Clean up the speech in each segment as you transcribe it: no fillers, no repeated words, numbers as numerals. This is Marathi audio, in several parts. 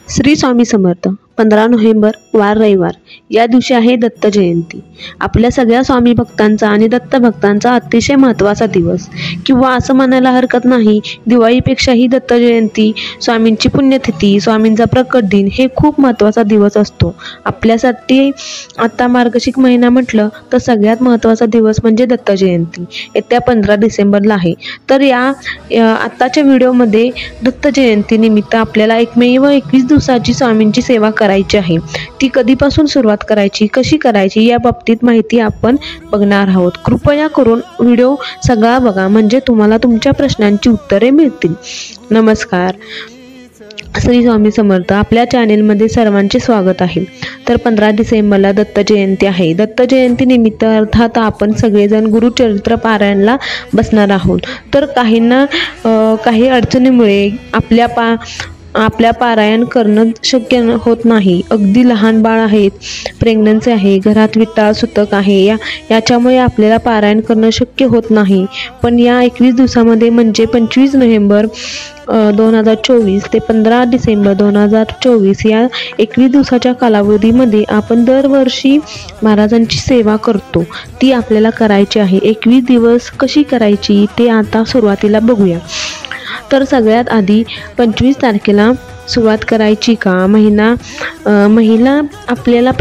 श्री स्वामी समर्थ. 15 नोव्हेंबर वार रविवार. या दिवशी आहे दत्त जयंती. आपल्या सगळ्या स्वामी भक्तांचा आणि दत्त भक्तांचा अतिशय महत्त्वाचा दिवस, किंवा असं म्हणायला हरकत नाही, दिवाळीपेक्षाही दत्त जयंती, स्वामींची पुण्यतिथी, स्वामींचा प्रकट दिन हे खूप महत्त्वाचा दिवस असतो. आपल्यासाठी आता मार्गशीर्ष महिना म्हटलं तर सगळ्यात महत्त्वाचा दिवस म्हणजे दत्त जयंती येत्या 15 डिसेंबरला आहे. तर आताच्या व्हिडिओमध्ये दत्त जयंती निमित्त आपल्याला एकमेव 21 दिवसाची स्वामींची सेवा करायची आहे. ती कधीपासून सुरुवात करायची, कशी करायची या बाबतीत माहिती आपण बघणार आहोत. कृपया करून व्हिडिओ सगळा बघा, म्हणजे तुम्हाला तुमच्या प्रश्नांची उत्तरे मिळतील. नमस्कार, श्री स्वामी समर्थ. आपल्या चॅनेलमध्ये सर्वांचे स्वागत आहे. तर 15 डिसेंबरला दत्त जयंती आहे. दत्त जयंती निमित्त अर्थात आपण सगळेजण गुरुचरित्र पारायणला बसणार आहोत. तर काही अडचणीमुळे आपल्या पारायण करणं शक्य होत नाही. अगदी लहान बाळ आहेत, प्रेग्नन्सी आहे, घरात विटाळ सुतक आहे, याच्यामुळे आपल्याला पारायण करणं शक्य होत नाही. पण या 21 दिवसामध्ये म्हणजे 25 नोव्हेंबर 2024 ते 15 डिसेंबर 2024 या 21 दिवसाच्या कालावधीमध्ये आपण दरवर्षी महाराजांची सेवा करतो. ती आपल्याला करायची आहे. 21 दिवस कशी करायची ते आता सुरुवातीला बघूया. तर सगळ्यात आधी 25 तारखेला सुरुवात करायची का? महिला आपल्याला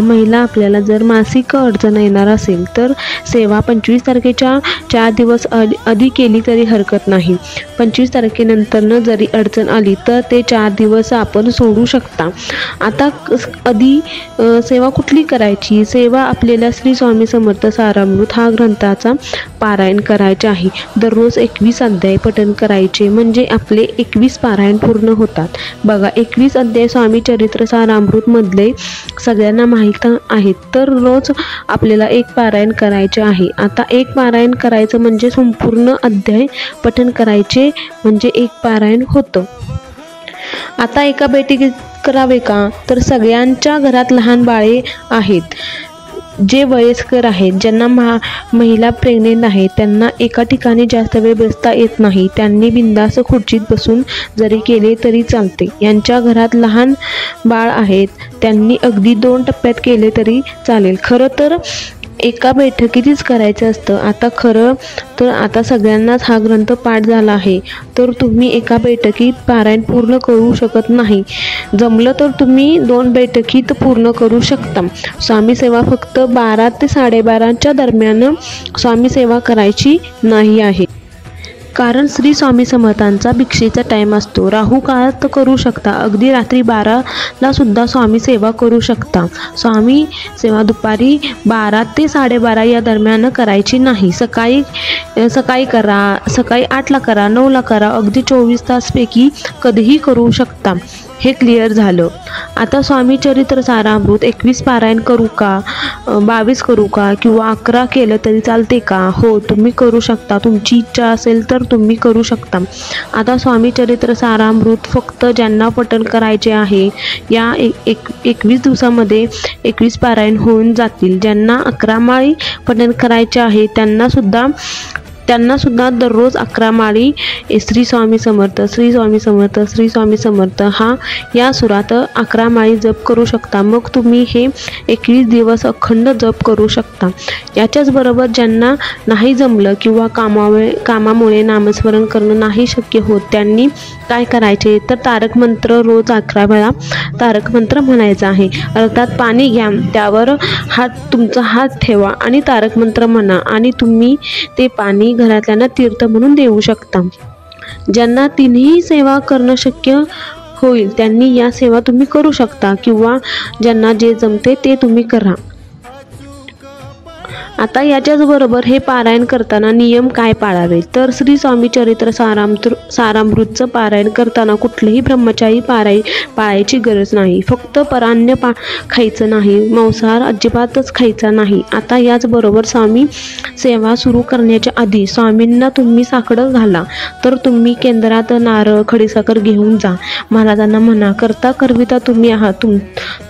महिला आपल्याला जर मासिक अडचण येणार असेल तर सेवा 25 तारखेच्या 4 दिवस आधी केली तरी हरकत नाही. 25 तारखेनंतरनं जरी अडचण आली तर ते 4 दिवस आपण सोडू शकता. आता आधी सेवा कुठली करायची? सेवा आपल्याला श्री स्वामी समर्थ सारामृत हा ग्रंथाचा पारायण करायचे आहे. दररोज 21 अध्याय पठण करायचे, म्हणजे आपले 21 पारायण पूर्ण होतात. बघा, 21 अध्याय स्वामी चरित्र सारामृत मधले सगळ्यांना माहीत आहेत. तर रोज आपल्याला एक पारायण करायचे आहे. आता एक पारायण करायचं म्हणजे संपूर्ण अध्याय पठण करायचे, म्हणजे एक पारायण होतं. आता एका बैठकीत करावे का? तर सगळ्यांच्या घरात लहान बाळे आहेत, जे वयस्कर आहेत, ज्यांना महिला प्रेग्नेंट आहेत, त्यांना एका ठिकाणी जास्त वेळ बसता येत नाही, त्यांनी बिंदास खुर्चीत बसून जरी केले तरी चालते. यांच्या घरात लहान बाळ आहेत, त्यांनी अगदी 2 टप्प्यात केले तरी चालेल. खरं तर एका बैठकीतच करायचं असतं. आता सगळ्यांनाच हा ग्रंथ पाठ झाला आहे, तर तुम्ही एका बैठकीत पारायण पूर्ण करू शकत नाही. जमलं तर तुम्ही 2 बैठकीत पूर्ण करू शकता. स्वामी सेवा फक्त 12 ते 12:30च्या दरम्यान स्वामी सेवा करायची नाही आहे, कारण श्री स्वामी समर्थांचा भिक्षेचा टाईम असतो. राहू काळात करू शकता, अगदी रात्री 12ला सुद्धा स्वामी सेवा करू शकता. स्वामी सेवा दुपारी 12 ते 12:30 या दरम्यान करायची नाही. सकाळी करा, सकाळी 8ला करा, 9ला करा, अगदी 24 तासपैकी कधीही करू शकता. हे क्लिअर झालं. आता स्वामी चरित्र सारामृत 21 पारायण करू का, 22 करू का, किंवा 11 केलं तरी चालते का? हो, तुम्ही करू शकता. तुमची इच्छा असेल तर तुम्ही करू शकता. आता स्वामी चरित्र सारामृत फक्त ज्यांना पठण करायचे आहे, या 21 दिवसामध्ये 21 पारायण होऊन जातील. ज्यांना 11 माळी पठण करायचे आहे त्यांना सुद्धा दररोज 11 माळी श्री स्वामी समर्थ, श्री स्वामी समर्थ, श्री स्वामी समर्थ या सुरात 11 माळी जप करू शकता. मग तुम्ही हे 21 दिवस अखंड जप करू शकता. याच्याच बरोबर ज्यांना नाही जमलं किंवा कामामुळे नामस्मरण करणं नाही शक्य होत, त्यांनी काय करायचे तर तारक मंत्र रोज 11 वेळा तारक मंत्र म्हणायचा आहे. अर्थात पाणी घ्या, त्यावर तुमचा हात ठेवा आणि तारक मंत्र म्हणा, आणि तुम्ही ते पाणी घरातल्यांना तीर्थ म्हणून देऊ शकता. ज्यांना तिन्ही सेवा करणं शक्य होईल त्यांनी या सेवा तुम्ही करू शकता, किंवा ज्यांना जे जमते ते तुम्ही करा. आता याच्याच बरोबर हे पारायण करताना नियम काय पाळावे? तर श्री स्वामी चरित्र सारामृतचं पारायण करताना कुठलेही ब्रह्मचारी पाळायची गरज नाही. फक्त परान्न खायचं नाही, मांसाहार अजिबातच खायचा नाही. आता याचबरोबर स्वामी सेवा सुरू करण्याच्या आधी स्वामींना तुम्ही साकडं घाला. तर तुम्ही केंद्रात नारळ, खडीसाखर घेऊन जा. महाराजांना म्हणा, करता करविता तुम्ही आहात.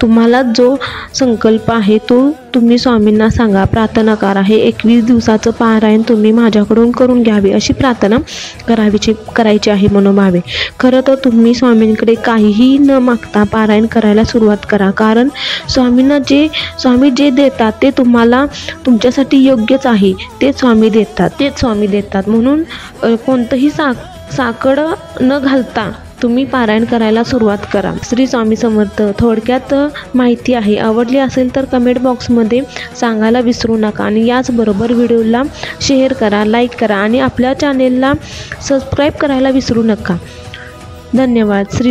तुम्हाला जो संकल्प आहे तो तुम्ही स्वामींना सांगा, प्रार्थना प्रकार आहे. 21 दिवसाचं पारायण तुम्ही माझ्याकडून करून घ्यावे अशी प्रार्थना करायची आहे मनोभावे. खरं तर तुम्ही स्वामींकडे काहीही न मागता पारायण करायला सुरुवात करा, कारण स्वामी जे देतात ते तुम्हाला तुमच्यासाठी योग्यच आहे. तेच स्वामी देतात. म्हणून कोणतंही साकड न घालता तुम्ही पारायण करायला सुरुवात करा. श्री स्वामी समर्थ. थोडक्यात माहिती आहे. आवडली असेल तर कमेंट बॉक्समध्ये सांगायला विसरू नका आणि याचबरोबर व्हिडिओला शेअर करा, लाईक करा आणि आपल्या चॅनेलला सबस्क्राईब करायला विसरू नका. धन्यवाद.